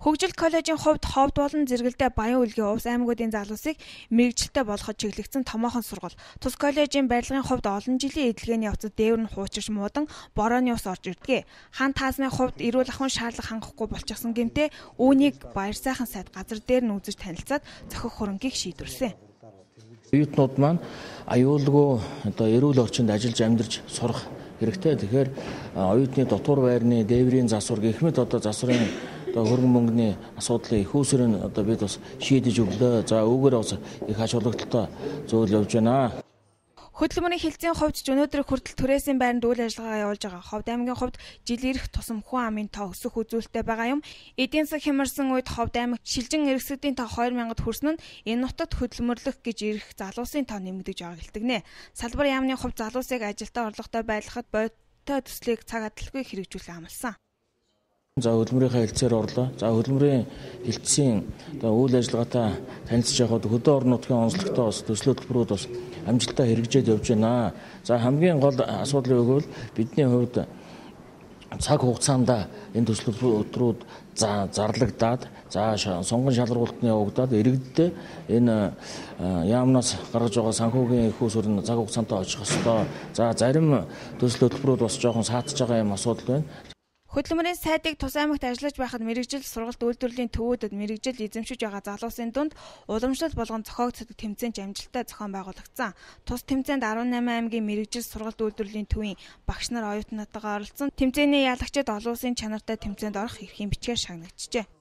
Хөгжил коллежийн хувьд ховд болон зэрэгэлдээ Баян Үлгийн Увс аймагуудын залуусыг мэргэжилтэд болгоход чиглэгдсэн томоохон сургууль. Тус коллежийн барилгын хувьд олон жилийн эдлэгээний явцад дээвэр нь хуучирч муудан борооны ус орж ирдэг. Хан таасны хувьд эрүүл ахуйн шаардлага хангахгүй болчихсон гэмтээ үүнийг баяр сайхан сайд газар дээр нь үзэж танилцаад зохих хөрөнгийг шийдвэрсэн. Оюутнууд маань аюулгүй эрүүл орчинд ажиллаж амьдарч сурах хэрэгтэй. Тэгэхээр оюутны дотор байрны дээврийн засвар гэх мэт засварын хөрөнгө мөнгөний асуудлыг их усрын бид бас шийдэж өглөө. За үүгээр бас их ач холбогдолтой зүйл явж байна. Хөдөлмөрийн хилцээний хувьд ч өнөөдөр хүртэл түрээсийн байранд үйл ажиллагаа явуулж байгаа. Ховд аймгийн хувьд жил ирэх тусам хүн амын тоо өсөх үзүүлэлттэй байгаа юм. Эдийн засаг хямарсан үед Ховд аймаг шилжин эрхсдийн тоо 2000-д хүрсэн нь энэ нутагт хөдөлмөрлөх гэж ирэх залуусын тоо нэмэгдэж байгааг илтгэнэ. Салбар яамны хувьд залуусыг ажилдаа орлоготой байлгахад бодиттой төслийг цаг адалгүй хэрэгжүүлэх амласан. За хөдөлмөрийнхаа хэлцээр орлоо. За хөдөлмөрийн хэлтсийн үйл ажиллагаатай танилцж явахад хөдөө орон нутгийн онцлогтой бас төсөл хөтөлбөрүүд бас амжилттай хэрэгжээд явж байна. За хамгийн гол асуудал юу гэвэл бидний хувьд цаг хугацаанд энэ төсөл хөтөлбөрүүд зарлагдаад сонгон шалгуултны явагдаад иргэдэд энэ яамнаас гаргаж байгаа санхүүгийн их усүр цаг хугацаантай очих ёстой. За зарим төсөл хөтөлбөрүүд бас жоохон саатж байгаа юм асуудал байна. Хөдөлмөрийн сайдыг тус аймагт ажиллаж байхад мэргэжил сургалт үйлдвэрлэлийн төвүүдэд мэргэжил эзэмшиж байгаа залуусын дунд уламжлал болгон зохиогддог тэмцээнд амжилттай зохион байгуулагдсан. Тус тэмцээнд 18 аймгийн мэргэжил сургалт үйлдвэрлэлийн төвийн багш нар оюутнуудаа оролцсон. Тэмцээний ялагчид олон улсын чанартай тэмцээнд орох эрхийн бичгээр шагнагджээ.